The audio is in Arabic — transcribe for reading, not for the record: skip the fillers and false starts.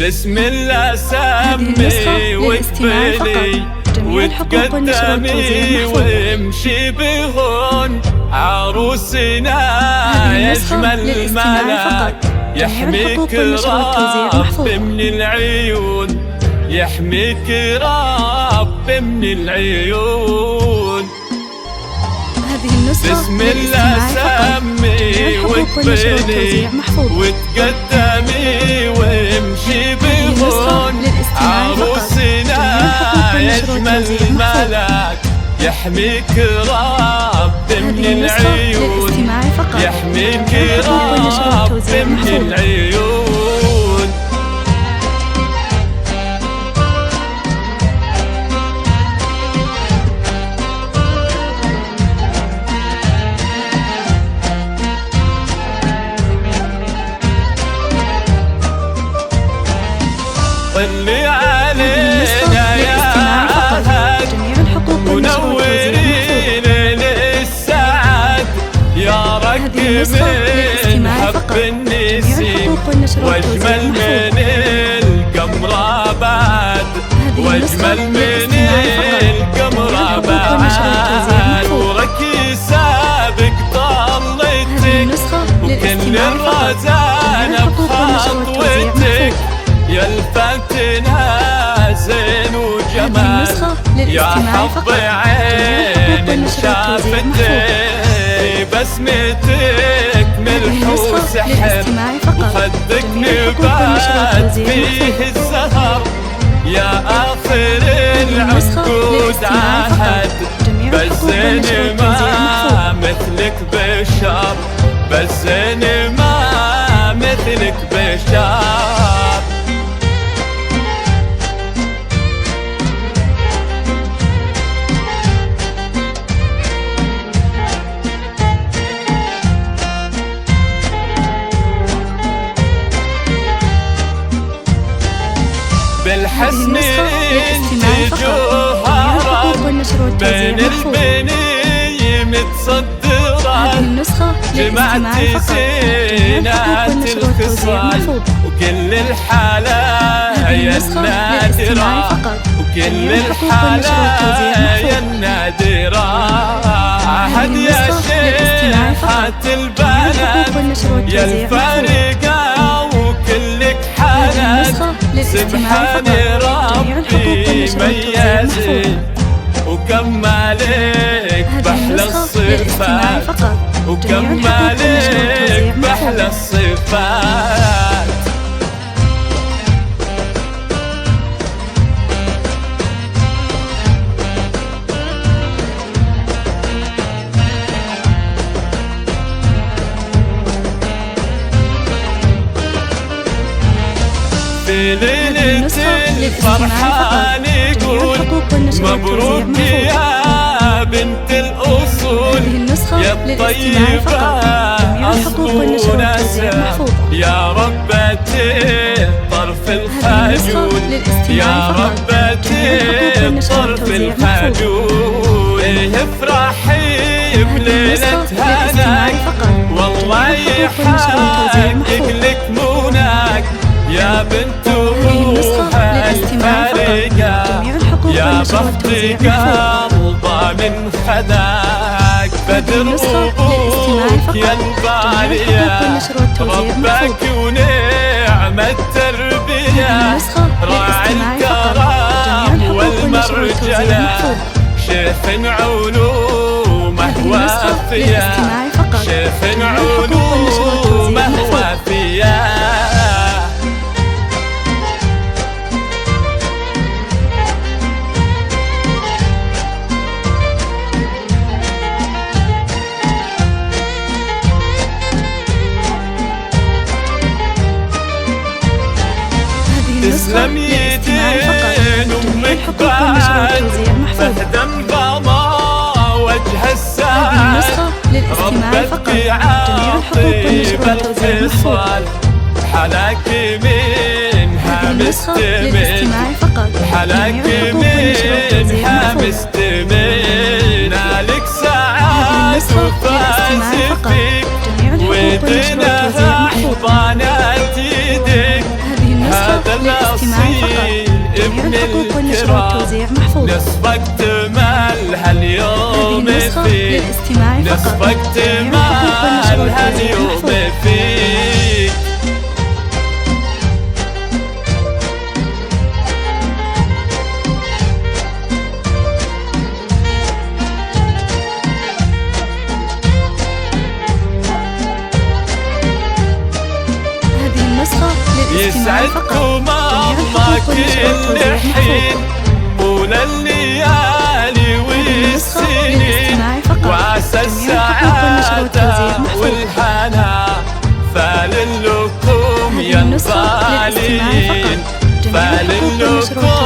بسم الله سمي واقبلي وتقدمي وامشي بهون عروسنا يجمل ملاك يحميك رب من العيون يحميك رب من العيون. بسم الله سمي واقبلي وتقدمي وامشي بهون عروسنا يجمل ملاك يحميك رب من العيون يحميك رب من العيون. صلي علينا يا عهد منورين للسعد يا رق من حب النسيم واجمل من القمر بعد واجمل من القمر بعد وركي سابق طلتك وكل الرزانة بخطوتك يا الفتنا زين وجمال يا حظ عين شافتك بسمتك ملح وسحر وخدك نبات فيه الزهر يا آخر العقود عهد بزين ما مثلك بشر بزين ما مثلك بشر. بالحسن انت جوهرة بين البني متصدرة جمعتي زينات الخصال وكل الحلايا النادرة وكل الحلايا النادرة. عهد يا شيخة البنات يا الفارقة وكلك حنان سبحان ربي ميزي وكمالك بحلى الصفات وكمالك بحلى الصفات. في ليلة الفرحة نقول مبروك يا بنت الأصول يا الطيبة أصل ونسب يا ربة الطرف الخجول يا ربة الطرف الخجول. افرحي بليلة هناك والله يحقق لك مناك يا بنت روحها الفارقة يا بختك الله من خداك بدر أبوك يا البارية ربك ونعم التربية راعي الكرام والمرجلة شيخ علومه وافية شيخ علومه وافية. تسلم يدين أمك بعد فهدم بما وجه السعد ربك عاطب الخصال حلاك منها مستمن حلاك منها مستمن نالك سعاد وفاز فيك ودينها حضانات يدك هذا للاستماع فقط. جميع الحقوق والنشر والتوزيع محفوظ. نصفك تملها اليوم فيك، للاستماع فقط. نصفك تملها اليوم فيك. يسعدكم الله كل حين طول الليالي والسنين، وعسى السعادة والهنا فال لكم يا الغالين، فال لكم